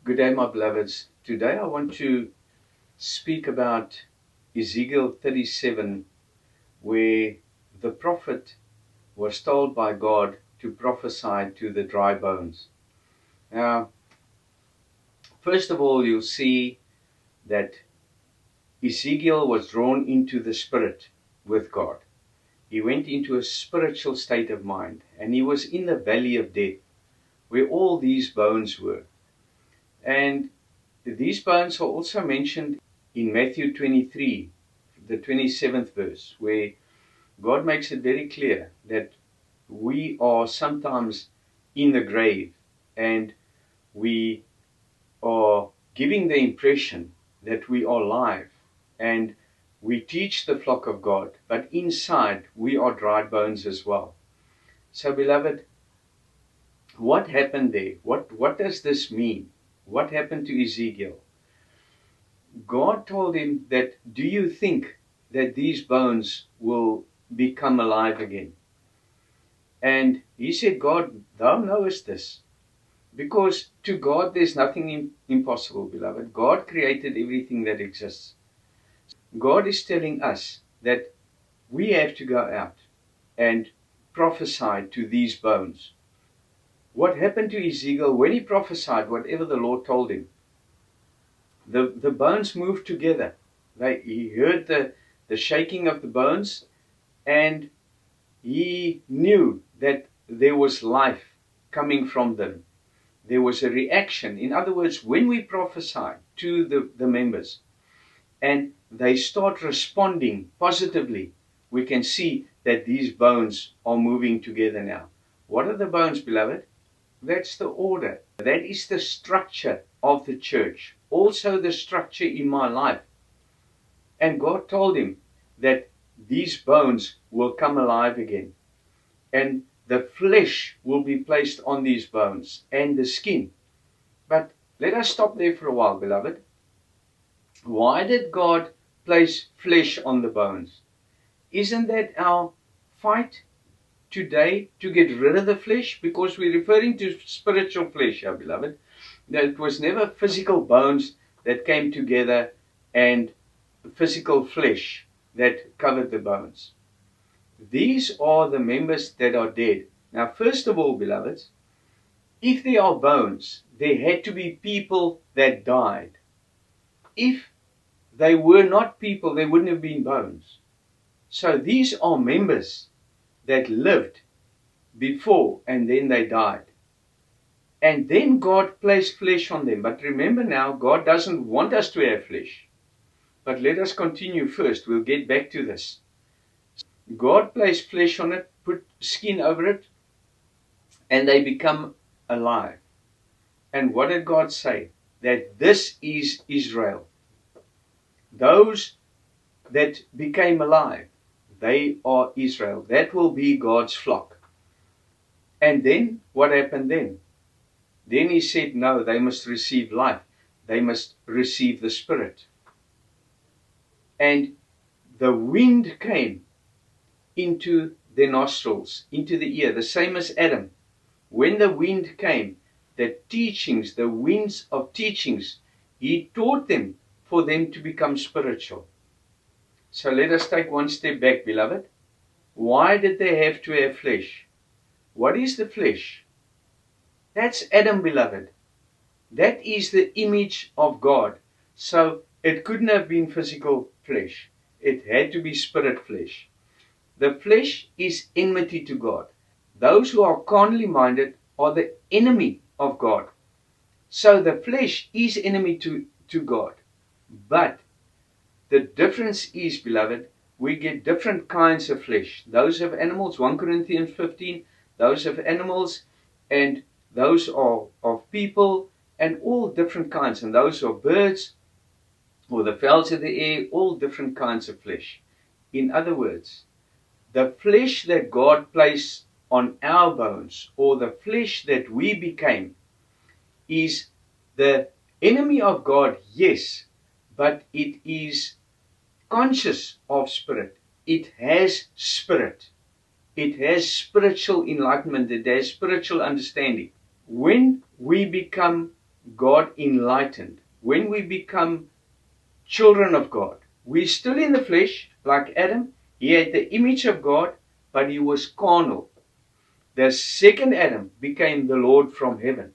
Good day, my beloveds. Today I want to speak about Esegeal 37, where the prophet was told by God to prophesy to the dry bones. Now, first of all, you'll see that Esegeal was drawn into the spirit with God. He went into a spiritual state of mind, and he was in the valley of death, where all these bones were. And these bones are also mentioned in Matthew 23, the 27th verse, where God makes it very clear that we are sometimes in the grave and we are giving the impression that we are alive and we teach the flock of God, but inside we are dry bones as well. So, beloved, what happened there? What does this mean? What happened to Esegeal? God told him that, do you think that these bones will become alive again? And he said, God, thou knowest this. Because to God there's nothing impossible, beloved. God created everything that exists. God is telling us that we have to go out and prophesy to these bones. What happened to Esegeal when he prophesied whatever the Lord told him? The bones moved together. He heard the shaking of the bones, and he knew that there was life coming from them. There was a reaction. In other words, when we prophesy to the members and they start responding positively, we can see that these bones are moving together now. What are the bones, beloved? That's the order. That is the structure of the church. Also the structure in my life. And God told him that these bones will come alive again. And the flesh will be placed on these bones and the skin. But let us stop there for a while, beloved. Why did God place flesh on the bones? Isn't that our fight today, to get rid of the flesh? Because we're referring to spiritual flesh, our beloved. That it was never physical bones that came together and physical flesh that covered the bones. These are the members that are dead. Now, first of all, beloveds, if there are bones, there had to be people that died. If they were not people, there wouldn't have been bones. So these are members that lived before and then they died. And then God placed flesh on them. But remember now, God doesn't want us to have flesh. But let us continue first. We'll get back to this. God placed flesh on it, put skin over it, and they become alive. And what did God say? That this is Israel. Those that became alive, they are Israel. That will be God's flock. And then, what happened then? Then he said, no, they must receive life. They must receive the Spirit. And the wind came into their nostrils, into the ear, the same as Adam. When the wind came, the teachings, the winds of teachings, he taught them for them to become spiritual. So let us take one step back, beloved. Why did they have to have flesh? What is the flesh? That's Adam, beloved. That is the image of God. So it couldn't have been physical flesh. It had to be spirit flesh. The flesh is enmity to God. Those who are carnally minded are the enemy of God. So the flesh is enemy to God. But the difference is, beloved, we get different kinds of flesh. Those of animals, 1 Corinthians 15, those of animals, and those are of people, and all different kinds. And those are birds, or the fowls of the air, all different kinds of flesh. In other words, the flesh that God placed on our bones, or the flesh that we became, is the enemy of God, yes, but it is conscious of spirit. It has spirit. It has spiritual enlightenment. It has spiritual understanding. When we become God enlightened. When we become children of God, we're still in the flesh, like Adam. He had the image of God, but he was carnal. The second Adam became the Lord from heaven.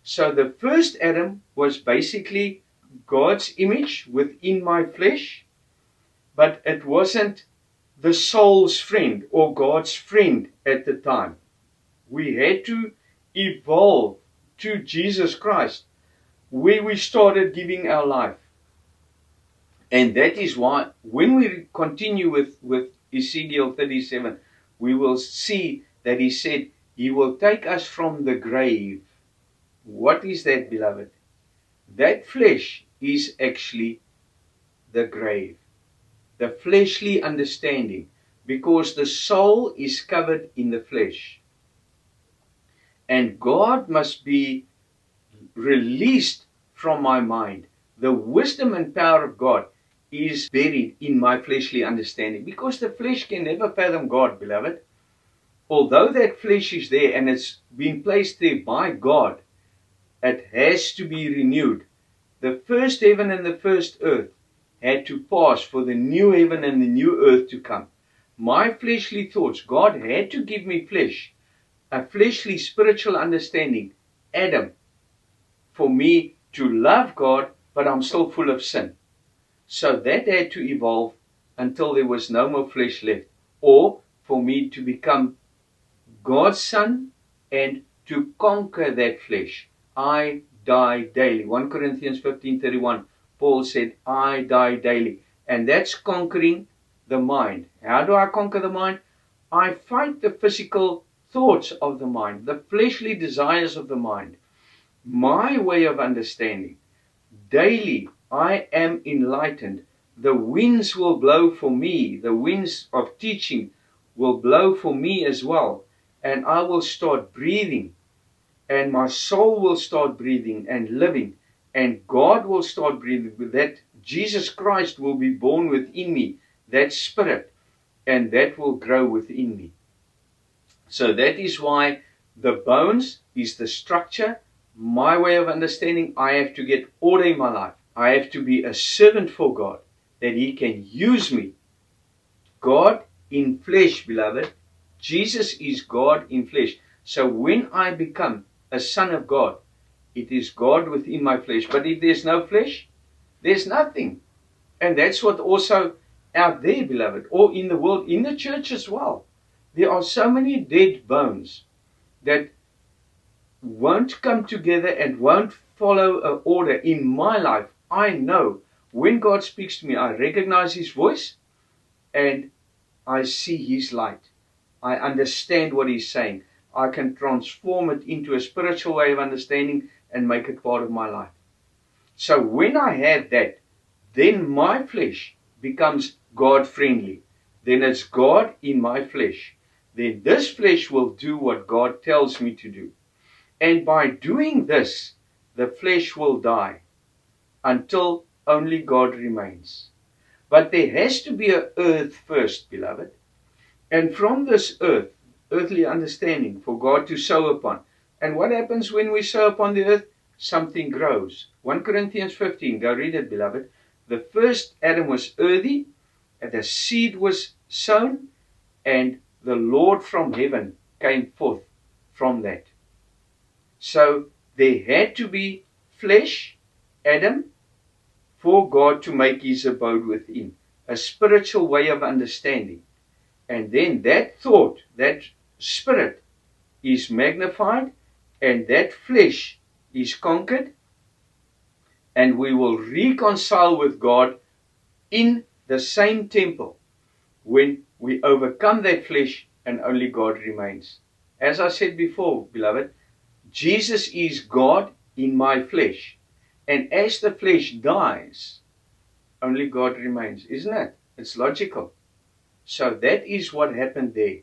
So the first Adam was basically God's image within my flesh, but it wasn't the soul's friend or God's friend at the time. We had to evolve to Jesus Christ, where we started giving our life. And that is why when we continue with Esegeal 37, we will see that he said he will take us from the grave. What is that, beloved? That flesh is actually the grave, the fleshly understanding, because the soul is covered in the flesh. And God must be released from my mind. The wisdom and power of God is buried in my fleshly understanding, because the flesh can never fathom God, beloved. Although that flesh is there and it's been placed there by God, it has to be renewed. The first heaven and the first earth had to pass for the new heaven and the new earth to come. My fleshly thoughts, God had to give me flesh, a fleshly spiritual understanding, Adam, for me to love God, but I'm still full of sin. So that had to evolve until there was no more flesh left, or for me to become God's son and to conquer that flesh. I die daily. 1 Corinthians 15:31, Paul said, I die daily. And that's conquering the mind. How do I conquer the mind? I fight the physical thoughts of the mind, the fleshly desires of the mind. My way of understanding. Daily I am enlightened. The winds will blow for me. The winds of teaching will blow for me as well. And I will start breathing. And my soul will start breathing and living. And God will start breathing. With that, Jesus Christ will be born within me. That spirit. And that will grow within me. So that is why the bones is the structure. My way of understanding, I have to get order in my life. I have to be a servant for God, that He can use me. God in flesh, beloved. Jesus is God in flesh. So when I become a son of God, it is God within my flesh. But if there's no flesh, there's nothing. And that's what also out there, beloved, or in the world, in the church as well. There are so many dead bones that won't come together and won't follow an order in my life. I know when God speaks to me, I recognize His voice and I see His light. I understand what He's saying. I can transform it into a spiritual way of understanding and make it part of my life. So when I have that, then my flesh becomes God-friendly. Then it's God in my flesh. Then this flesh will do what God tells me to do. And by doing this, the flesh will die until only God remains. But there has to be an earth first, beloved. And from this earth, earthly understanding for God to sow upon. And what happens when we sow upon the earth? Something grows. 1 Corinthians 15, go read it, beloved. The first Adam was earthy, and the seed was sown, and the Lord from heaven came forth from that. So there had to be flesh, Adam, for God to make His abode within. A spiritual way of understanding. And then that thought, that spirit is magnified, and that flesh is conquered, and we will reconcile with God in the same temple when we overcome that flesh and only God remains. As I said before, beloved, Jesus is God in my flesh. And as the flesh dies, only God remains. Isn't it? It's logical. So that is what happened there.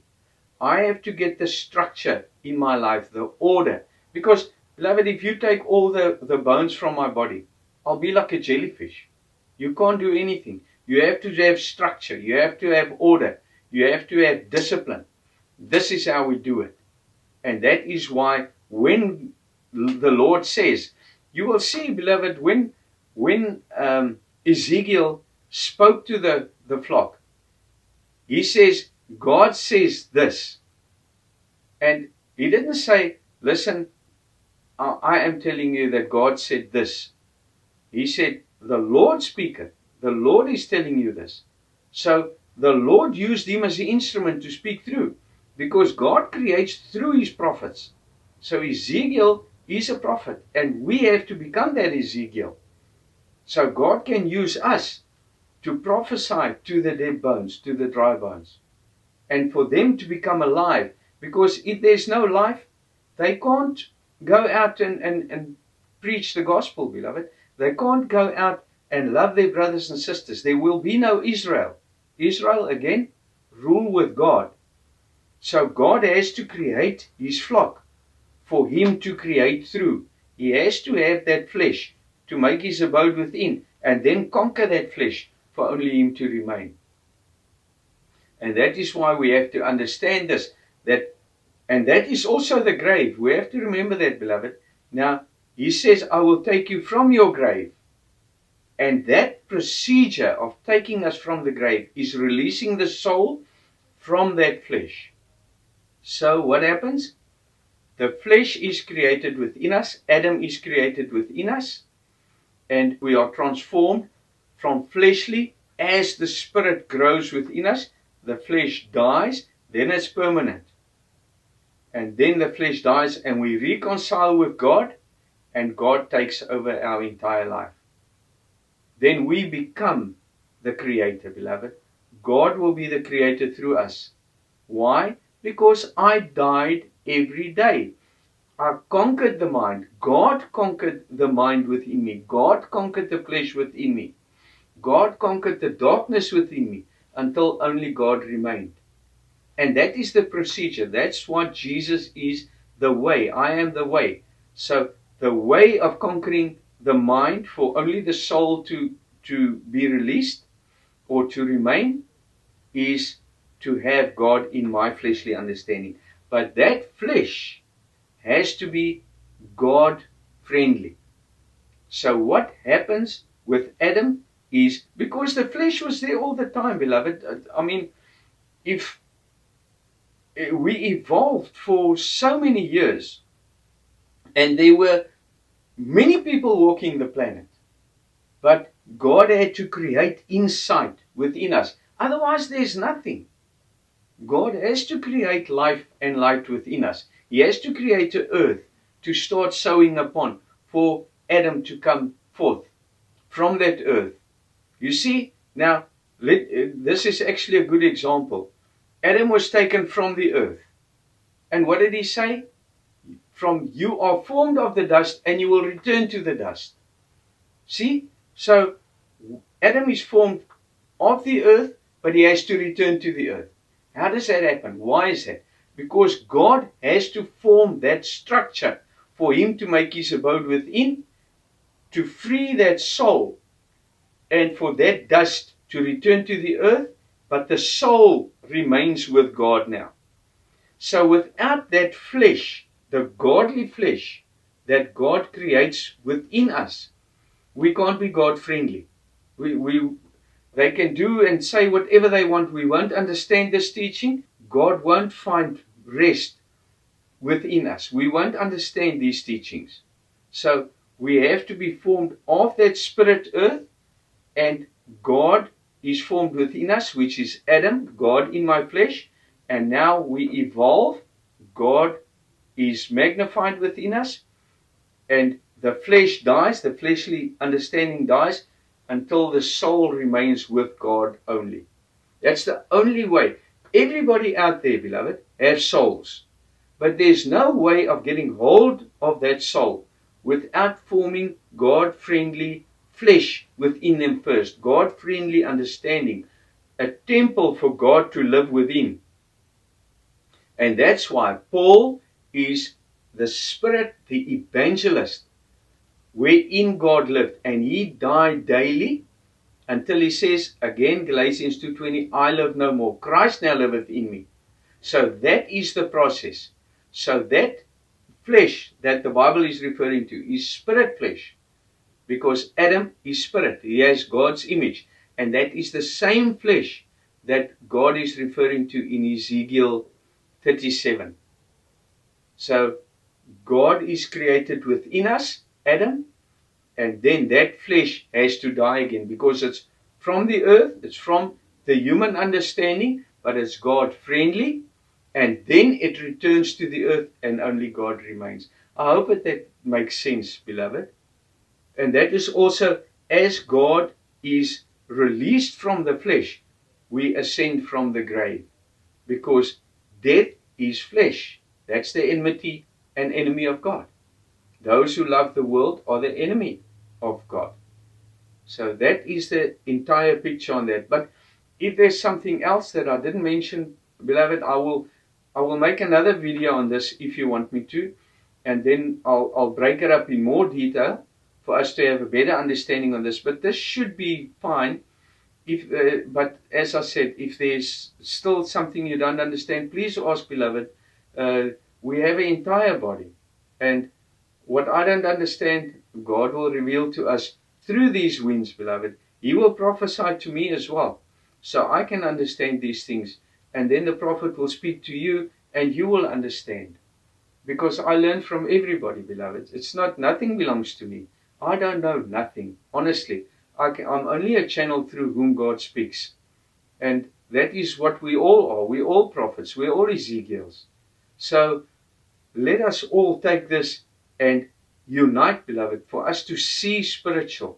I have to get the structure in my life, the order. Because, beloved, if you take all the bones from my body, I'll be like a jellyfish. You can't do anything. You have to have structure. You have to have order. You have to have discipline. This is how we do it. And that is why when the Lord says, You will see, beloved, when Esegeal spoke to the flock, he says, God says this. And he didn't say, listen, I am telling you that God said this. He said, the Lord speaketh. The Lord is telling you this. So the Lord used him as an instrument to speak through, because God creates through his prophets. So Esegeal is a prophet, and we have to become that Esegeal. So God can use us to prophesy to the dead bones, to the dry bones, and for them to become alive. Because if there's no life, they can't go out and preach the gospel, beloved. They can't go out and love their brothers and sisters. There will be no Israel. Israel, again, rule with God. So God has to create his flock for him to create through. He has to have that flesh to make his abode within, and then conquer that flesh for only him to remain. And that is why we have to understand this. And that is also the grave. We have to remember that, beloved. Now, he says, I will take you from your grave. And that procedure of taking us from the grave is releasing the soul from that flesh. So what happens? The flesh is created within us. Adam is created within us. And we are transformed from fleshly as the spirit grows within us. The flesh dies, then it's permanent. And then the flesh dies and we reconcile with God, and God takes over our entire life. Then we become the creator, beloved. God will be the creator through us. Why? Because I died every day. I conquered the mind. God conquered the mind within me. God conquered the flesh within me. God conquered the darkness within me until only God remained. And that is the procedure. That's what Jesus is, the way. I am the way. So the way of conquering the mind for only the soul to be released or to remain is to have God in my fleshly understanding. But that flesh has to be God friendly. So what happens with Adam is, because the flesh was there all the time, beloved. I mean, if we evolved for so many years, and there were many people walking the planet, but God had to create insight within us. Otherwise, there's nothing. God has to create life and light within us. He has to create an earth to start sowing upon for Adam to come forth from that earth. You see, now, this is actually a good example. Adam was taken from the earth. And what did he say? From you are formed of the dust and you will return to the dust. See? So, Adam is formed of the earth, but he has to return to the earth. How does that happen? Why is that? Because God has to form that structure for him to make his abode within, to free that soul, and for that dust to return to the earth, but the soul remains with God now. So without that flesh, the godly flesh that God creates within us, we can't be God friendly. They can do and say whatever they want. We won't understand this teaching. God won't find rest within us. We won't understand these teachings. So we have to be formed of that spirit earth, and God is formed within us, which is Adam, God in my flesh. And now we evolve. God is magnified within us, and the flesh dies, the fleshly understanding dies, until the soul remains with God only. That's the only way. Everybody out there, beloved, has souls. But there's no way of getting hold of that soul without forming God-friendly flesh within them first. God-friendly understanding. A temple for God to live within. And that's why Paul is the Spirit, the evangelist, wherein God lived. And he died daily until he says, again, Galatians 2:20, I live no more. Christ now liveth in me. So that is the process. So that flesh that the Bible is referring to is spirit flesh, because Adam is spirit. He has God's image, and that is the same flesh that God is referring to in Esegeal 37. So God is created within us, Adam, and then that flesh has to die again, because it's from the earth, it's from the human understanding, but it's God friendly, and then it returns to the earth and only God remains. I hope that makes sense, beloved. And that is also, as God is released from the flesh, we ascend from the grave, because death is flesh. That's the enmity and enemy of God. Those who love the world are the enemy of God. So that is the entire picture on that. But if there's something else that I didn't mention, beloved, I will make another video on this if you want me to, and then I'll break it up in more detail for us to have a better understanding on this. But this should be fine. But as I said, if there's still something you don't understand, please ask, beloved. We have an entire body, and what I don't understand, God will reveal to us through these winds, beloved. He will prophesy to me as well, so I can understand these things, and then the prophet will speak to you, and you will understand. Because I learn from everybody, beloved. It's not, nothing belongs to me. I don't know nothing, honestly. I'm only a channel through whom God speaks. And that is what we all are. We're all prophets. We're all Esegeals. So let us all take this and unite, beloved, for us to see spiritual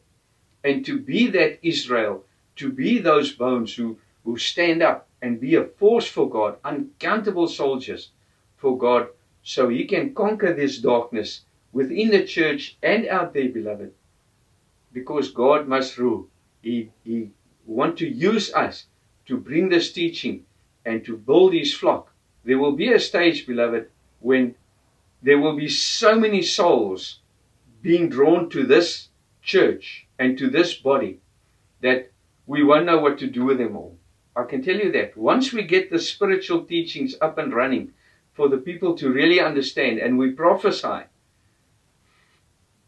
and to be that Israel, to be those bones who stand up and be a force for God, uncountable soldiers for God, so He can conquer this darkness within the church and out there, beloved. Because God must rule. He wants to use us to bring this teaching and to build His flock. There will be a stage, beloved, when there will be so many souls being drawn to this church and to this body that we won't know what to do with them all. I can tell you that. Once we get the spiritual teachings up and running for the people to really understand, and we prophesy,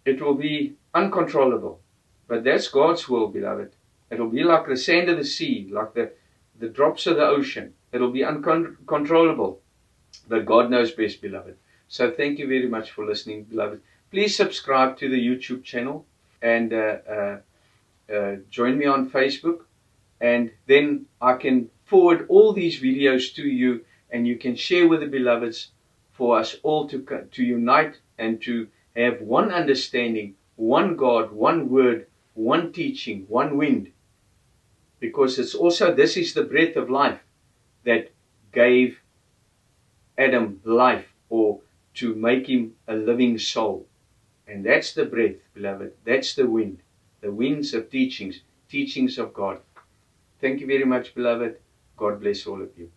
it will be uncontrollable. But that's God's will, beloved. It'll be like the sand of the sea, like the drops of the ocean. It'll be uncontrollable. But God knows best, beloved. So thank you very much for listening, beloved. Please subscribe to the YouTube channel and join me on Facebook. And then I can forward all these videos to you, and you can share with the beloveds for us all to unite and to have one understanding, one God, one word, one teaching, one wind. Because it's also, this is the breath of life that gave Adam life, or to make him a living soul. And that's the breath, beloved. That's the wind. The winds of teachings of God. Thank you very much, beloved. God bless all of you.